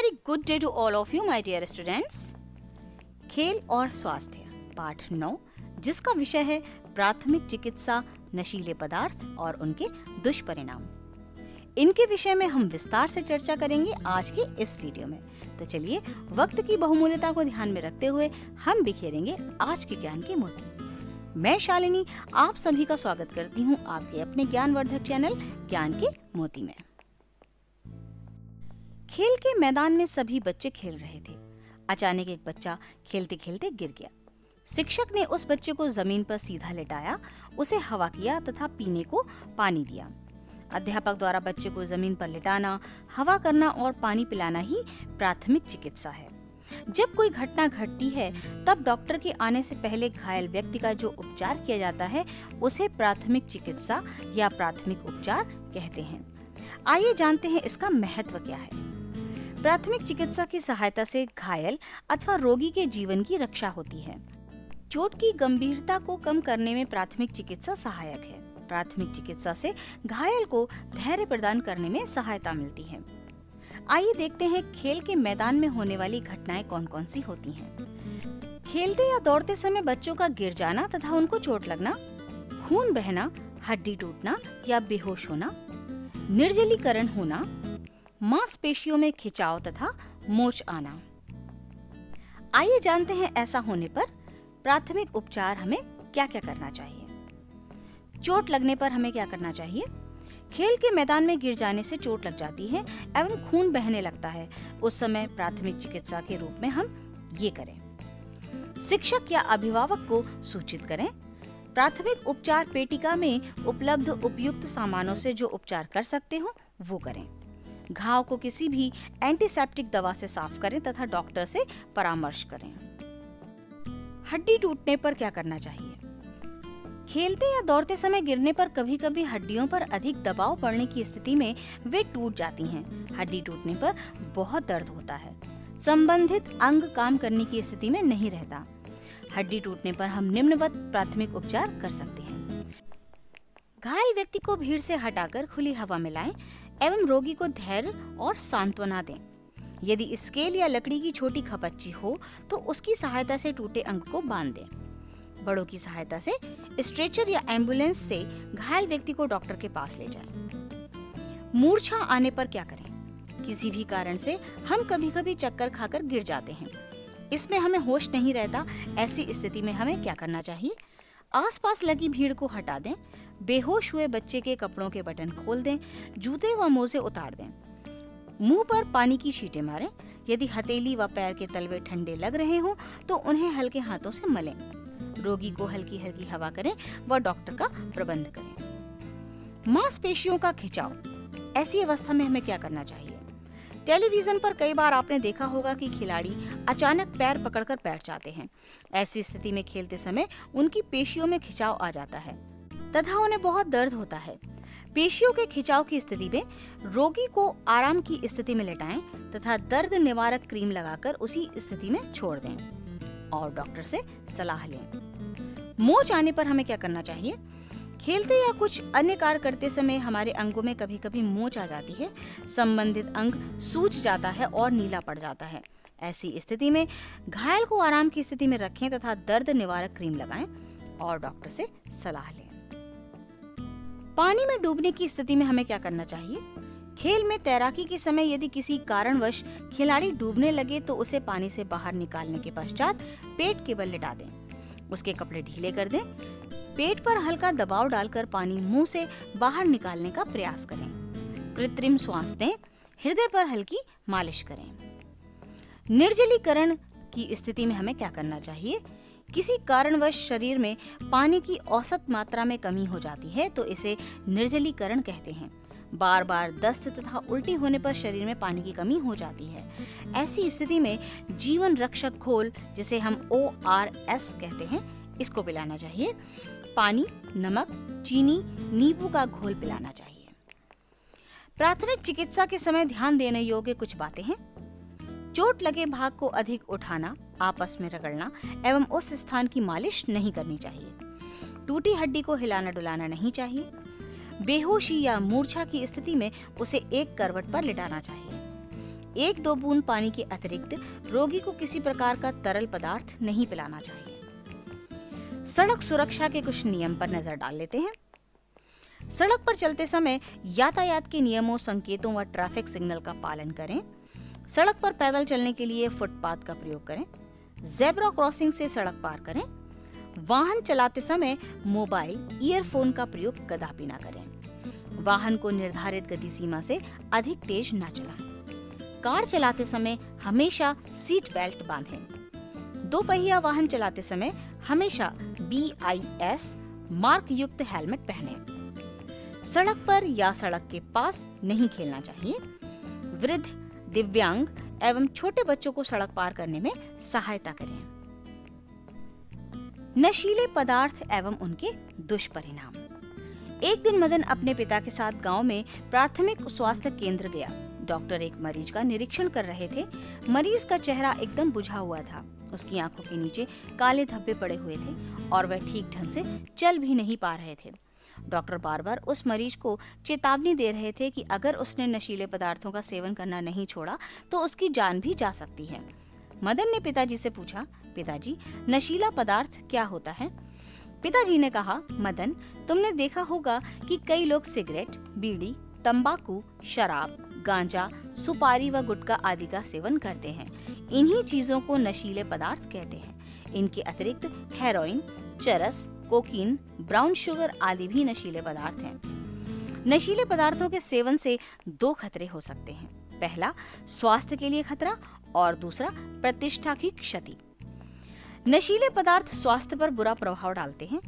very good day to all of you, my dear students. खेल और स्वास्थ्य पाठ 9, जिसका विषय है प्राथमिक चिकित्सा, नशीले पदार्थ और उनके दुष्परिणाम। इनके विषय में हम विस्तार से चर्चा करेंगे आज के इस वीडियो में। तो चलिए वक्त की बहुमूल्यता को ध्यान में रखते हुए हम बिखेरेंगे आज के ज्ञान के मोती। मैं शालिनी आप सभी का स्वागत करती हूँ आपके अपने ज्ञानवर्धक चैनल ज्ञान के मोती में। खेल के मैदान में सभी बच्चे खेल रहे थे। अचानक एक बच्चा खेलते खेलते गिर गया। शिक्षक ने उस बच्चे को जमीन पर सीधा लेटाया, उसे हवा किया तथा पीने को पानी दिया। अध्यापक द्वारा बच्चे को जमीन पर लिटाना, हवा करना और पानी पिलाना ही प्राथमिक चिकित्सा है। जब कोई घटना घटती है तब डॉक्टर के आने से पहले घायल व्यक्ति का जो उपचार किया जाता है उसे प्राथमिक चिकित्सा या प्राथमिक उपचार कहते हैं। आइए जानते हैं इसका महत्व क्या है। प्राथमिक चिकित्सा की सहायता से घायल अथवा रोगी के जीवन की रक्षा होती है। चोट की गंभीरता को कम करने में प्राथमिक चिकित्सा सहायक है। प्राथमिक चिकित्सा से घायल को धैर्य प्रदान करने में सहायता मिलती है। आइए देखते हैं खेल के मैदान में होने वाली घटनाएं कौन कौन सी होती हैं। खेलते या दौड़ते समय बच्चों का गिर जाना तथा उनको चोट लगना, खून बहना, हड्डी टूटना या बेहोश होना, निर्जलीकरण होना, मांसपेशियों में खिंचाव तथा मोच आना। आइए जानते हैं ऐसा होने पर प्राथमिक उपचार हमें क्या क्या करना चाहिए। चोट लगने पर हमें क्या करना चाहिए। खेल के मैदान में गिर जाने से चोट लग जाती है एवं खून बहने लगता है, उस समय प्राथमिक चिकित्सा के रूप में हम ये करें। शिक्षक या अभिभावक को सूचित करें। प्राथमिक उपचार पेटिका में उपलब्ध उपयुक्त सामानों से जो उपचार कर सकते हो वो करें। घाव को किसी भी एंटीसेप्टिक दवा से साफ करें तथा डॉक्टर से परामर्श करें। हड्डी टूटने पर क्या करना चाहिए। खेलते या दौड़ते समय गिरने पर कभी कभी हड्डियों पर अधिक दबाव पड़ने की स्थिति में वे टूट जाती हैं। हड्डी टूटने पर बहुत दर्द होता है। संबंधित अंग काम करने की स्थिति में नहीं रहता। हड्डी टूटने पर हम निम्नवत प्राथमिक उपचार कर सकते हैं। घायल व्यक्ति को भीड़ से हटाकर खुली हवा में लाएं एवं रोगी को धैर्य और सांत्वना दें। यदि स्केल या लकड़ी की छोटी खपच्ची हो तो उसकी सहायता से टूटे अंग को बांध दें। बड़ों की सहायता से स्ट्रेचर या एम्बुलेंस से घायल व्यक्ति को डॉक्टर के पास ले जाएं। मूर्छा आने पर क्या करें। किसी भी कारण से हम कभी कभी चक्कर खाकर गिर जाते हैं, इसमें हमें होश नहीं रहता। ऐसी स्थिति में हमें क्या करना चाहिए। आसपास लगी भीड़ को हटा दें। बेहोश हुए बच्चे के कपड़ों के बटन खोल दें। जूते व मोजे उतार दें। मुंह पर पानी की छींटे मारें। यदि हथेली व पैर के तलवे ठंडे लग रहे हों तो उन्हें हल्के हाथों से मलें। रोगी को हल्की हल्की हवा करें व डॉक्टर का प्रबंध करें। मांसपेशियों का खिंचाव, ऐसी अवस्था में हमें क्या करना चाहिए। टेलीविजन पर कई बार आपने देखा होगा कि खिलाड़ी अचानक पैर पकड़कर बैठ जाते हैं। ऐसी स्थिति में खेलते समय उनकी पेशियों में खिंचाव आ जाता है तथा उन्हें बहुत दर्द होता है। पेशियों के खिंचाव की स्थिति में रोगी को आराम की स्थिति में लेटाएं तथा दर्द निवारक क्रीम लगाकर उसी स्थिति में छोड़ दें और डॉक्टर से सलाह लें। मोच आने पर हमें क्या करना चाहिए। खेलते या कुछ अन्य कार्य करते समय हमारे अंगों में कभी कभी मोच आ जाती है। संबंधित अंग सूज जाता है और नीला पड़ जाता है। ऐसी स्थिति में घायल को आराम की स्थिति में रखें तथा दर्द निवारक क्रीम लगाएं और डॉक्टर से सलाह लें। पानी में डूबने की स्थिति में हमें क्या करना चाहिए। खेल में तैराकी के समय यदि किसी कारणवश खिलाड़ी डूबने लगे तो उसे पानी से बाहर निकालने के पश्चात पेट के बल लिटा दें। उसके कपड़े ढीले कर दें। पेट पर हल्का दबाव डालकर पानी मुंह से बाहर निकालने का प्रयास करें। कृत्रिम श्वास दें। हृदय पर हल्की मालिश करें। निर्जलीकरण की स्थिति में हमें क्या करना चाहिए। किसी कारणवश शरीर में पानी की औसत मात्रा में कमी हो जाती है तो इसे निर्जलीकरण कहते हैं। बार बार दस्त तथा उल्टी होने पर शरीर में पानी की कमी हो जाती है। ऐसी स्थिति में जीवन रक्षक घोल, जिसे हम ORS कहते हैं, इसको पिलाना चाहिए। पानी, नमक, चीनी, नींबू का घोल पिलाना चाहिए। प्राथमिक चिकित्सा के समय ध्यान देने योग्य कुछ बातें हैं। चोट लगे भाग को अधिक उठाना, आपस में रगड़ना एवं उस स्थान की मालिश नहीं करनी चाहिए। टूटी हड्डी को हिलाना डुलाना नहीं चाहिए। बेहोशी या मूर्छा की स्थिति में उसे एक करवट पर लिटाना चाहिए। 1-2 बूंद पानी के अतिरिक्त रोगी को किसी प्रकार का तरल पदार्थ नहीं पिलाना चाहिए। सड़क सुरक्षा के कुछ नियम पर नजर डाल लेते हैं। सड़क पर चलते समय यातायात के नियमों, संकेतों व ट्रैफिक सिग्नल का पालन करें। सड़क पर पैदल चलने के लिए फुटपाथ का प्रयोग करें। जेब्रा क्रॉसिंग से सड़क पार करें। वाहन चलाते समय मोबाइल, ईयरफोन का प्रयोग कदापि न करें। वाहन को निर्धारित गति सीमा से अधिक तेज न चलाएं। कार चलाते समय हमेशा सीट बेल्ट बांधें। 2 पहिया वाहन चलाते समय हमेशा BIS मार्क युक्त हेलमेट पहनें। सड़क पर या सड़क के पास नहीं खेलना चाहिए। वृद्ध, दिव्यांग एवं छोटे बच्चों को सड़क पार करने में सहायता करें। नशीले पदार्थ एवं उनके दुष्परिणाम। एक दिन मदन अपने पिता के साथ गांव में प्राथमिक स्वास्थ्य केंद्र गया। डॉक्टर एक मरीज का निरीक्षण कर रहे थे। मरीज का चेहरा एकदम बुझा हुआ था। उसकी आंखों के नीचे काले धब्बे पड़े हुए थे और वह ठीक ढंग से चल भी नहीं पा रहे थे। डॉक्टर बार बार उस मरीज को चेतावनी दे रहे थे कि अगर उसने नशीले पदार्थों का सेवन करना नहीं छोड़ा तो उसकी जान भी जा सकती है। मदन ने पिताजी से पूछा, पिताजी, नशीला पदार्थ क्या होता है? पिताजी ने कहा, मदन, तुमने देखा होगा कि कई लोग सिगरेट, बीड़ी, तंबाकू, शराब, गांजा, सुपारी व गुटखा आदि का सेवन करते हैं। इन्हीं चीजों को नशीले पदार्थ कहते हैं। इनके अतिरिक्त हेरोइन, चरस, कोकीन, ब्राउन शुगर आदि भी नशीले पदार्थ हैं। नशीले पदार्थों के सेवन से 2 खतरे हो सकते हैं। पहला, स्वास्थ्य के लिए खतरा और दूसरा, प्रतिष्ठा की क्षति। नशीले पदार्थ स्वास्थ्य पर बुरा प्रभाव डालते हैं।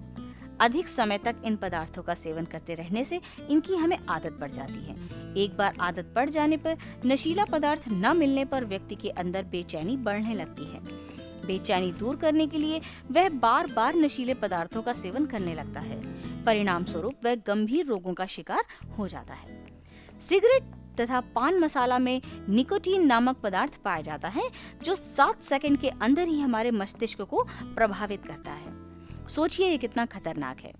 अधिक समय तक इन पदार्थों का सेवन करते रहने से इनकी हमें आदत पड़ जाती है। एक बार आदत पड़ जाने पर नशीला पदार्थ न मिलने पर व्यक्ति के अंदर बेचैनी बढ़ने लगती है। बेचैनी दूर करने के लिए वह बार बार नशीले पदार्थों का सेवन करने लगता है। परिणाम स्वरूप वह गंभीर रोगों का शिकार हो जाता है। सिगरेट तथा पान मसाला में निकोटीन नामक पदार्थ पाया जाता है, जो 7 सेकंड के अंदर ही हमारे मस्तिष्क को प्रभावित करता है। सोचिए ये कितना खतरनाक है।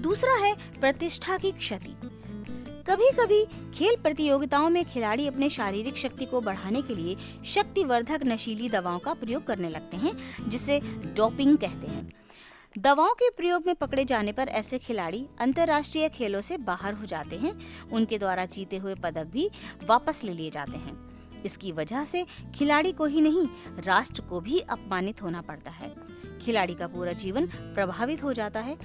दूसरा है प्रतिष्ठा की क्षति। कभी कभी खेल प्रतियोगिताओं में खिलाड़ी अपने शारीरिक शक्ति को बढ़ाने के लिए शक्तिवर्धक नशीली दवाओं का प्रयोग करने लगते हैं, जिसे डोपिंग कहते हैं। दवाओं के प्रयोग में पकड़े जाने पर ऐसे खिलाड़ी अंतर्राष्ट्रीय खेलों से बाहर हो जाते हैं। उनके द्वारा जीते हुए पदक भी वापस ले लिए जाते हैं। इसकी वजह से खिलाड़ी को ही नहीं, राष्ट्र को भी अपमानित होना पड़ता है। खिलाड़ी का पूरा जीवन प्रभावित हो जाता है।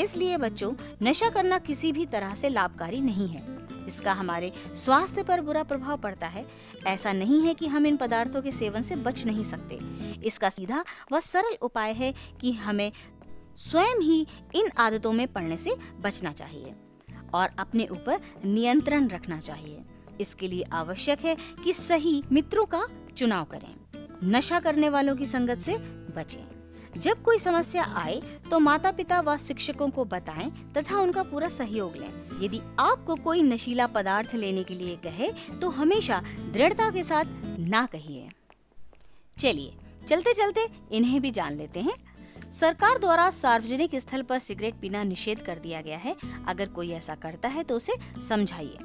इसलिए बच्चों, नशा करना किसी भी तरह से लाभकारी नहीं है। इसका हमारे स्वास्थ्य पर बुरा प्रभाव पड़ता है। ऐसा नहीं है कि हम इन पदार्थों के सेवन से बच नहीं सकते। इसका सीधा व सरल उपाय है कि हमें स्वयं ही इन आदतों में पड़ने से बचना चाहिए और अपने ऊपर नियंत्रण रखना चाहिए। इसके लिए आवश्यक है कि सही मित्रों का चुनाव करें। नशा करने वालों की संगत से बचें। जब कोई समस्या आए तो माता पिता व शिक्षकों को बताएं तथा उनका पूरा सहयोग लें। यदि आपको कोई नशीला पदार्थ लेने के लिए कहे तो हमेशा दृढ़ता के साथ ना कहिए। चलिए चलते चलते इन्हें भी जान लेते हैं। सरकार द्वारा सार्वजनिक स्थल पर सिगरेट पीना निषेध कर दिया गया है। अगर कोई ऐसा करता है तो उसे समझाइए।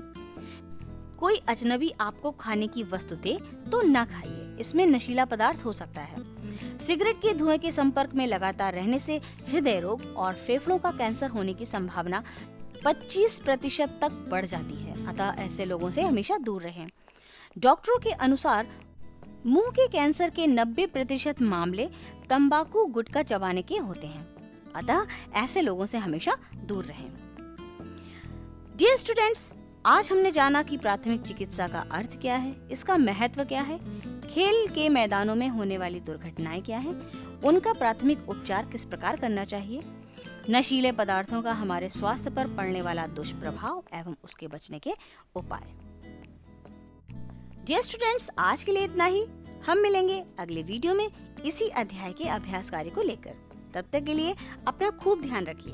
कोई अजनबी आपको खाने की वस्तु दे तो ना खाइए, इसमें नशीला पदार्थ हो सकता है। सिगरेट के धुएं के संपर्क में लगातार रहने से हृदय रोग और फेफड़ों का कैंसर होने की संभावना 25% तक बढ़ जाती है। अतः ऐसे लोगों से हमेशा दूर रहें। डॉक्टरों के अनुसार मुंह के कैंसर के 90% मामले तंबाकू गुटखा चबाने के होते हैं। अतः ऐसे लोगों से हमेशा दूर रहें। डियर स्टूडेंट्स, आज हमने जाना कि प्राथमिक चिकित्सा का अर्थ क्या है, इसका महत्व क्या है, खेल के मैदानों में होने वाली दुर्घटनाएं क्या हैं, उनका प्राथमिक उपचार किस प्रकार करना चाहिए, नशीले पदार्थों का हमारे स्वास्थ्य पर पड़ने वाला दुष्प्रभाव एवं उसके बचने के उपाय। डियर स्टूडेंट्स, आज के लिए इतना ही। हम मिलेंगे अगले वीडियो में इसी अध्याय के अभ्यास कार्य को लेकर। तब तक के लिए अपना खूब ध्यान रखिए।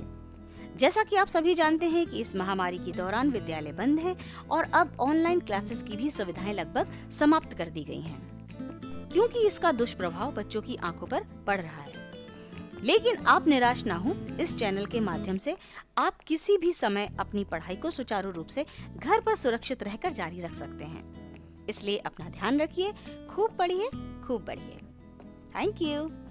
जैसा कि आप सभी जानते हैं कि इस महामारी के दौरान विद्यालय बंद हैं और अब ऑनलाइन क्लासेस की भी सुविधाएं लगभग समाप्त कर दी गई हैं, क्योंकि इसका दुष्प्रभाव बच्चों की आंखों पर पड़ रहा है। लेकिन आप निराश ना हो। इस चैनल के माध्यम से आप किसी भी समय अपनी पढ़ाई को सुचारू रूप से घर पर सुरक्षित रहकर जारी रख सकते हैं। इसलिए अपना ध्यान रखिए, खूब पढ़िए, खूब बढ़िए। Thank you.